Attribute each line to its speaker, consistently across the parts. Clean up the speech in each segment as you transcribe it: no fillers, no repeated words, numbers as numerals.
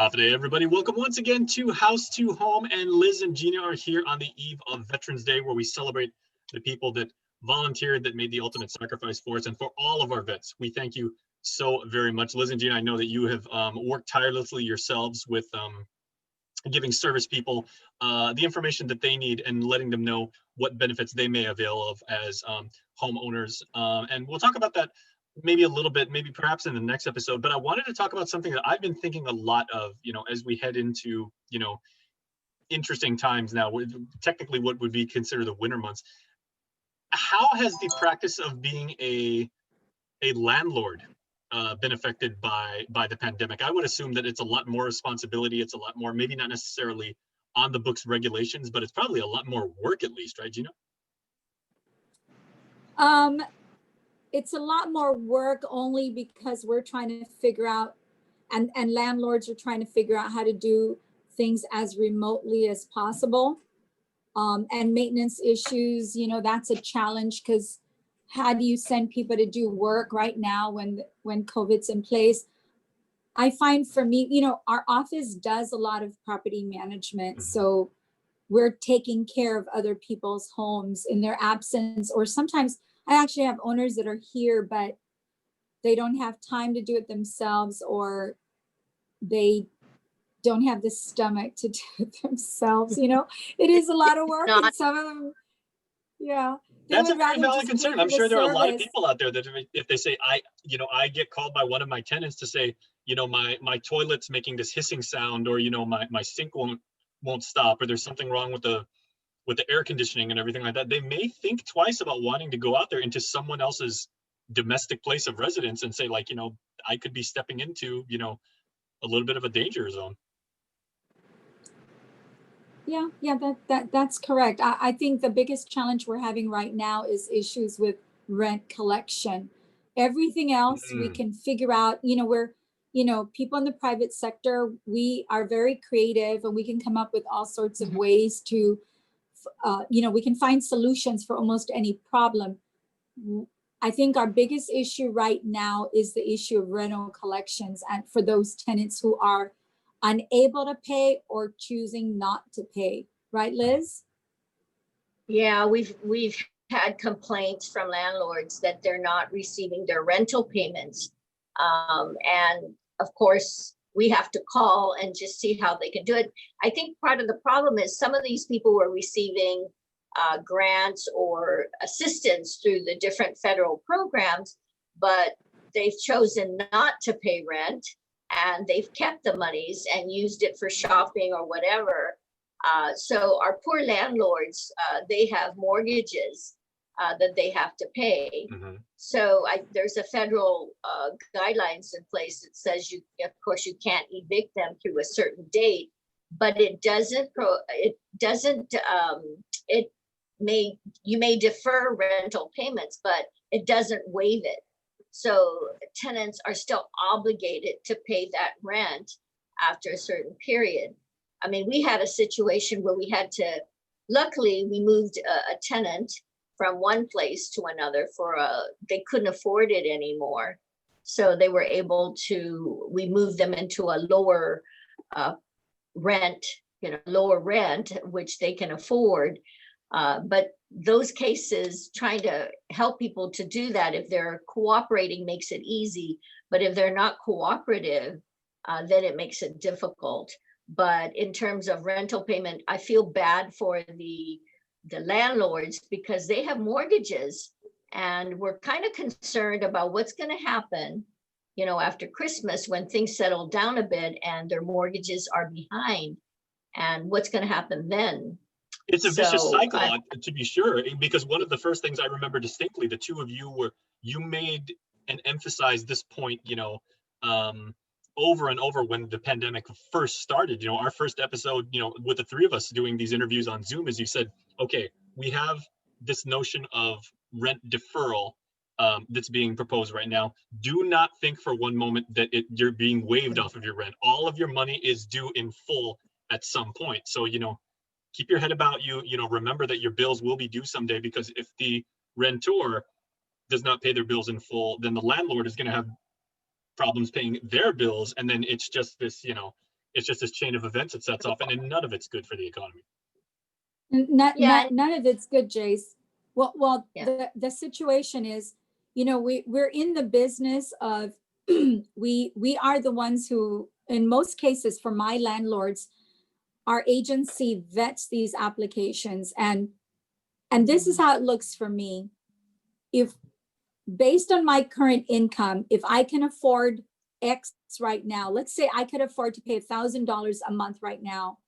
Speaker 1: Good day, everybody. Welcome once again to House to Home, and Liz and Gina are here on the eve of Veterans Day, where we celebrate the people that volunteered, that made the ultimate sacrifice for us, and for all of our vets. We thank you so very much. Liz and Gina, I know that you have worked tirelessly yourselves with giving service people the information that they need and letting them know what benefits they may avail of as homeowners. And we'll talk about that maybe a little bit, maybe perhaps in the next episode, but I wanted to talk about something that I've been thinking a lot of, as we head into, interesting times now, technically what would be considered the winter months. How has the practice of being a landlord been affected by the pandemic? I would assume that it's a lot more responsibility. It's a lot more, maybe not necessarily on the books regulations, but it's probably a lot more work at least, right, Gina?
Speaker 2: It's a lot more work only because we're trying to figure out, and landlords are trying to figure out how to do things as remotely as possible. And maintenance issues, that's a challenge, because how do you send people to do work right now when COVID's in place? I find for me, our office does a lot of property management.
Speaker 1: Mhm.
Speaker 2: So we're taking care of other people's homes in their absence, or sometimes I actually have owners that are here, but they don't have time to do it themselves, or they don't have the stomach to do it themselves. It is a lot of work, and some of them, yeah.
Speaker 1: That's a very valid concern. I'm sure there are a lot of
Speaker 2: service.
Speaker 1: people out there that if they say, I get called by one of my tenants to say, my toilet's making this hissing sound, or, my sink won't stop, or there's something wrong with the air conditioning and everything like that, they may think twice about wanting to go out there into someone else's domestic place of residence and say, like, I could be stepping into, a little bit of a danger zone.
Speaker 2: Yeah, that's correct. I think the biggest challenge we're having right now is issues with rent collection. Everything else we can figure out. We're, people in the private sector, we are very creative, and we can come up with all sorts of ways to, we can find solutions for almost any problem. I think our biggest issue right now is the issue of rental collections, and for those tenants who are unable to pay or choosing not to pay. Right, Liz?
Speaker 3: Yeah, we've had complaints from landlords that they're not receiving their rental payments. And of course, we have to call and just see how they can do it. I think part of the problem is some of these people were receiving grants or assistance through the different federal programs, but they've chosen not to pay rent, and they've kept the monies and used it for shopping or whatever. So our poor landlords, they have mortgages that they have to pay.
Speaker 1: Mm-hmm.
Speaker 3: So there's a federal guidelines in place that says of course, you can't evict them through a certain date, but you may defer rental payments, but it doesn't waive it. So tenants are still obligated to pay that rent after a certain period. I mean, we had a situation where luckily we moved a tenant from one place to another they couldn't afford it anymore. So they were we moved them into a lower rent, which they can afford. But those cases, trying to help people to do that, if they're cooperating, makes it easy. But if they're not cooperative, then it makes it difficult. But in terms of rental payment, I feel bad for the landlords, because they have mortgages, and we're kind of concerned about what's going to happen, after Christmas, when things settle down a bit and their mortgages are behind, and what's going to happen then.
Speaker 1: It's a vicious cycle, to be sure, because one of the first things I remember distinctly, the two of you made and emphasized this point, over and over when the pandemic first started. Our first episode, with the three of us doing these interviews on Zoom, as you said, okay, we have this notion of rent deferral that's being proposed right now. Do not think for one moment that you're being waived off of your rent. All of your money is due in full at some point. So, keep your head about you. Remember that your bills will be due someday, because if the rentor does not pay their bills in full, then the landlord is going to have problems paying their bills. And then it's just this, it's just this chain of events that sets off, and then none of it's good for the economy.
Speaker 3: Yeah.
Speaker 2: None of it's good, Jace. Well,
Speaker 3: Yeah.
Speaker 2: the situation is, we're in the business of, we are the ones who, in most cases, for my landlords, our agency vets these applications, and this is how it looks for me. If based on my current income, if I can afford X right now, let's say I could afford to pay $1,000 a month right now,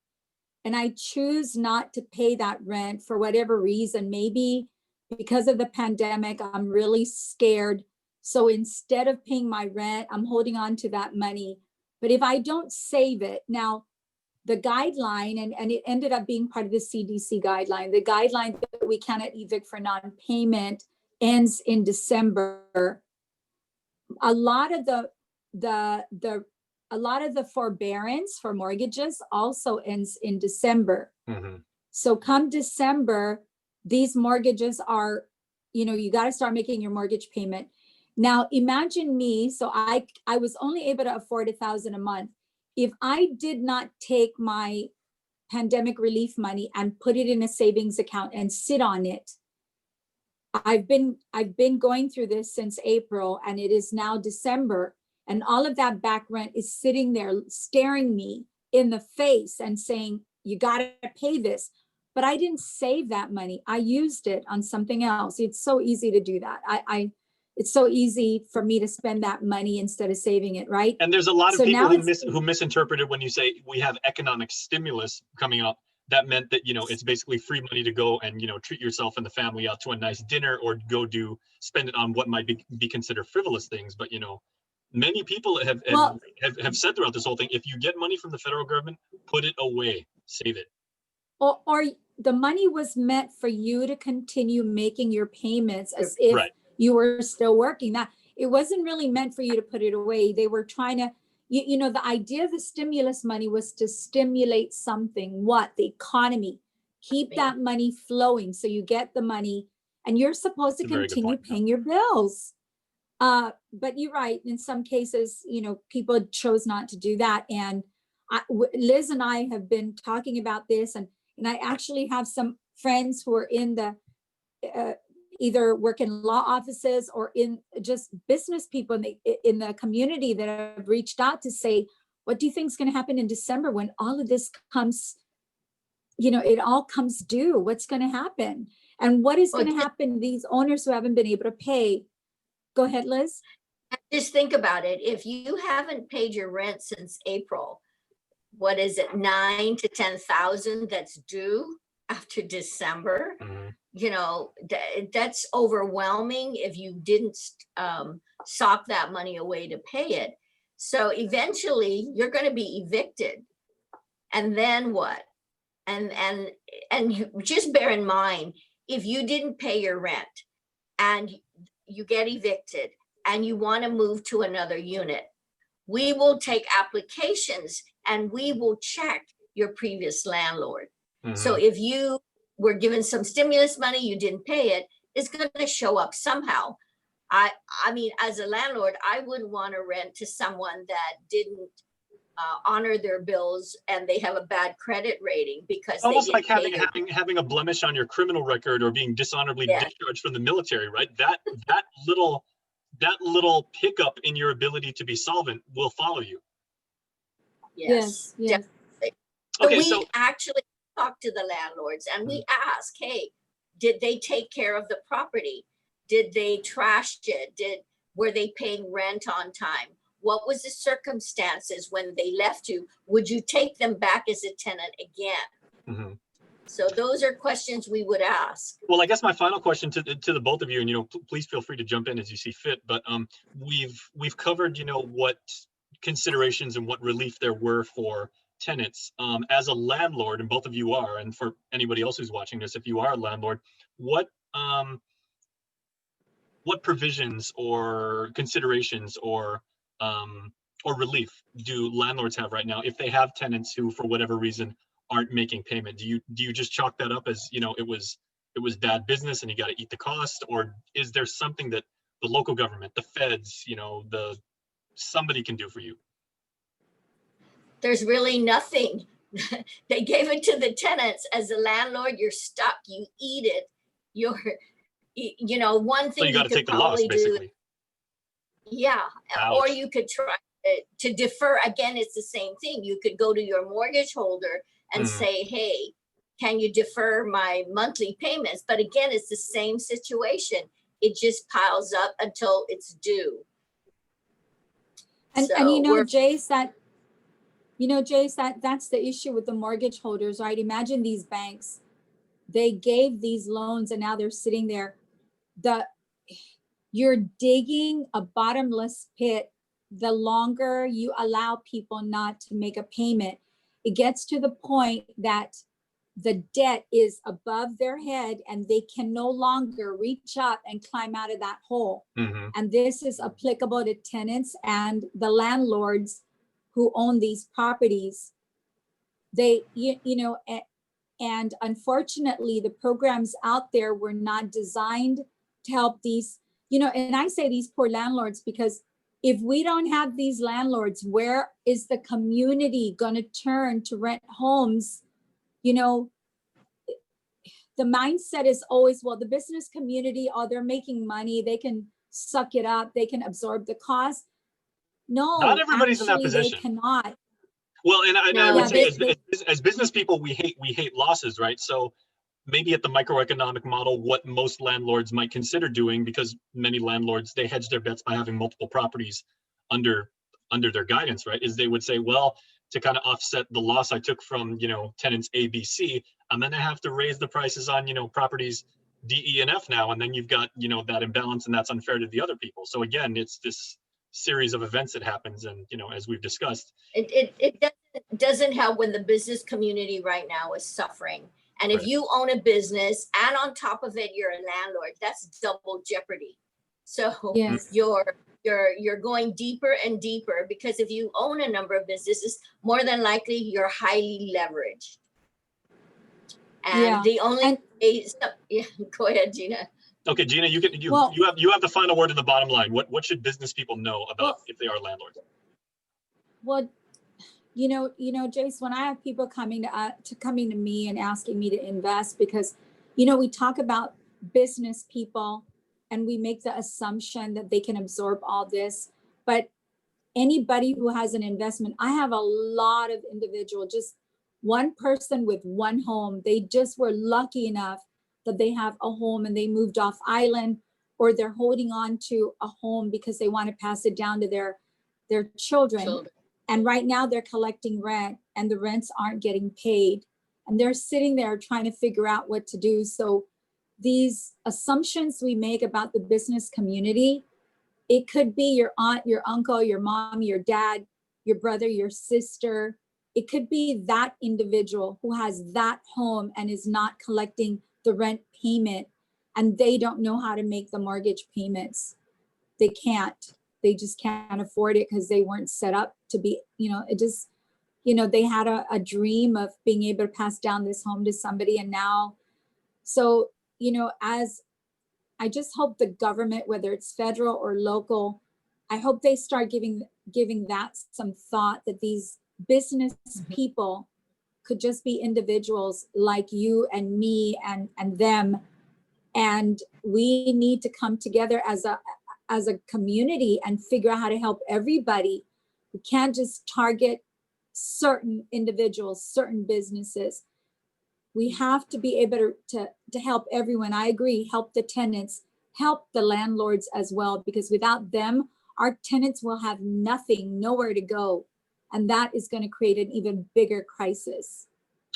Speaker 2: and I choose not to pay that rent for whatever reason, maybe because of the pandemic, I'm really scared. So instead of paying my rent, I'm holding on to that money. But if I don't save it, now the guideline, and it ended up being part of the CDC guideline, the guideline that we cannot evict for non-payment ends in December. A lot of the forbearance for mortgages also ends in December.
Speaker 1: Mm-hmm.
Speaker 2: So come December, these mortgages are, you got to start making your mortgage payment. Now imagine me, so I was only able to afford $1,000 a month. If I did not take my pandemic relief money and put it in a savings account and sit on it, I've been going through this since April, and it is now December, and all of that back rent is sitting there staring me in the face and saying, you got to pay this. But I didn't save that money. I used it on something else. It's so easy to do that. It's so easy for me to spend that money instead of saving it, right?
Speaker 1: And there's a lot of
Speaker 2: So
Speaker 1: people
Speaker 2: now
Speaker 1: who misinterpreted when you say we have economic stimulus coming up. That meant that, it's basically free money to go and, treat yourself and the family out to a nice dinner, or go spend it on what might be considered frivolous things. But, many people have said throughout this whole thing, if you get money from the federal government, put it away, save it.
Speaker 2: Or the money was meant for you to continue making your payments as if
Speaker 1: Right.
Speaker 2: you were still working. That it wasn't really meant for you to put it away. They were trying to, the idea of the stimulus money was to stimulate something. What? The economy. Keep that money flowing so you get the money, and you're supposed to continue paying your bills. But you're right. In some cases, people chose not to do that. And Liz and I have been talking about this, and I actually have some friends who are in the either work in law offices or in just business people in the community that have reached out to say, what do you think is going to happen in December when all of this comes, it all comes due? What's going to happen? And what is going to happen to these owners who haven't been able to pay? Go ahead, Liz.
Speaker 3: Just think about it. If you haven't paid your rent since April, what is it, 9,000 to 10,000 that's due after December?
Speaker 1: Mm-hmm.
Speaker 3: That's overwhelming if you didn't sock that money away to pay it. So eventually you're going to be evicted. And then what? And you just bear in mind, if you didn't pay your rent and you get evicted and you want to move to another unit, we will take applications and we will check your previous landlord.
Speaker 1: Mm-hmm.
Speaker 3: So if you were given some stimulus money, you didn't pay it, it's going to show up somehow. I mean, as a landlord, I wouldn't want to rent to someone that didn't honor their bills and they have a bad credit rating because
Speaker 1: almost like having a blemish on your criminal record or being dishonorably discharged from the military, right? That little hiccup in your ability to be solvent will follow you.
Speaker 3: Yes. Definitely.
Speaker 1: Okay,
Speaker 3: we actually talk to the landlords and we ask, hey, did they take care of the property? Did they trash it? Were they paying rent on time? What was the circumstances when they left you? Would you take them back as a tenant again?
Speaker 1: Mm-hmm.
Speaker 3: So those are questions we would ask.
Speaker 1: Well, I guess my final question to the both of you, and please feel free to jump in as you see fit. But we've covered what considerations and what relief there were for tenants. As a landlord, and both of you are, and for anybody else who's watching this, if you are a landlord, what provisions or considerations or relief do landlords have right now if they have tenants who, for whatever reason, aren't making payment? Do you just chalk that up as it was bad business and you got to eat the cost, or is there something that the local government, the feds, somebody can do for you?
Speaker 3: there's really nothing. They gave it to the tenants. As a landlord, you're stuck. You eat it. You're, one
Speaker 1: So
Speaker 3: thing
Speaker 1: you got to
Speaker 3: could
Speaker 1: take the loss,
Speaker 3: probably do,
Speaker 1: basically.
Speaker 3: yeah, or
Speaker 1: Ouch.
Speaker 3: you could try to defer. Again, it's the same thing. You could go to your mortgage holder and say, hey, can you defer my monthly payments? But again, it's the same situation. It just piles up until it's due.
Speaker 2: And Jace, that's the issue with the mortgage holders, right? Imagine these banks, they gave these loans and now they're sitting there. You're digging a bottomless pit the longer you allow people not to make a payment. It gets to the point that the debt is above their head and they can no longer reach up and climb out of that hole. And this is applicable to tenants and the landlords who own these properties. They, and unfortunately, the programs out there were not designed to help these, and I say these poor landlords because if we don't have these landlords, where is the community going to turn to rent homes? The mindset is always, well, the business community, oh, they're making money. They can suck it up. They can absorb the cost. No,
Speaker 1: not everybody's in that position.
Speaker 2: They cannot.
Speaker 1: Well, and I would say as business people, we hate losses, right? So maybe at the microeconomic model, what most landlords might consider doing, because many landlords, they hedge their bets by having multiple properties under their guidance, right? Is they would say, well, to kind of offset the loss I took from, tenants A, B, C, I'm going to have to raise the prices on, properties D, E, and F now. And then you've got, that imbalance, and that's unfair to the other people. So again, it's this series of events that happens. And, as we've discussed,
Speaker 3: it doesn't help when the business community right now is suffering. And if you own a business and on top of it, you're a landlord, that's double jeopardy. So
Speaker 2: yes.
Speaker 3: You're going deeper and deeper, because if you own a number of businesses, more than likely you're highly leveraged. And the only go ahead, Gina.
Speaker 1: Okay, Gina, you have the final word in the bottom line. What should business people know about if they are landlords?
Speaker 2: Well, Jace, when I have people coming to me and asking me to invest, because we talk about business people and we make the assumption that they can absorb all this, but anybody who has an investment, I have a lot of individual, just one person with one home, they just were lucky enough that they have a home and they moved off island, or they're holding on to a home because they want to pass it down to their children. And right now they're collecting rent and the rents aren't getting paid. And they're sitting there trying to figure out what to do. So these assumptions we make about the business community, it could be your aunt, your uncle, your mom, your dad, your brother, your sister. It could be that individual who has that home and is not collecting the rent payment, and they don't know how to make the mortgage payments. They can't. They just can't afford it because they weren't set up to be, they had a dream of being able to pass down this home to somebody. And now, so, as I just hope the government, whether it's federal or local, I hope they start giving that some thought, that these business people could just be individuals like you and me and them. And we need to come together as a community and figure out how to help everybody. We can't just target certain individuals, certain businesses. We have to be able to help everyone. I agree, help the tenants, help the landlords as well, because without them, our tenants will have nothing, nowhere to go. And that is going to create an even bigger crisis.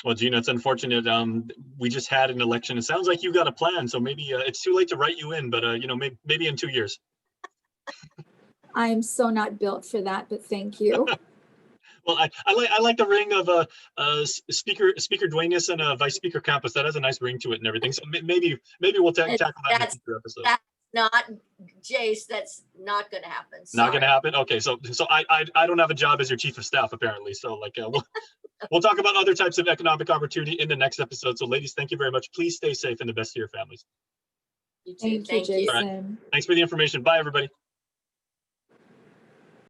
Speaker 1: Well, Gina, it's unfortunate. We just had an election. It sounds like you got a plan. So maybe it's too late to write you in, but maybe in 2 years.
Speaker 2: I am so not built for that, but thank you.
Speaker 1: Well, I like the ring of Speaker Duenas and Vice Speaker Campos. That has a nice ring to it and everything. So maybe we'll tackle that in a future episode.
Speaker 3: That's not, Jace. That's not going to happen. Sorry.
Speaker 1: Not going to happen. Okay, so I don't have a job as your chief of staff apparently. So we'll talk about other types of economic opportunity in the next episode. So ladies, thank you very much. Please stay safe and the best to your families.
Speaker 3: You too.
Speaker 2: Thank you, Jason.
Speaker 1: All right. Thanks for the information. Bye, everybody.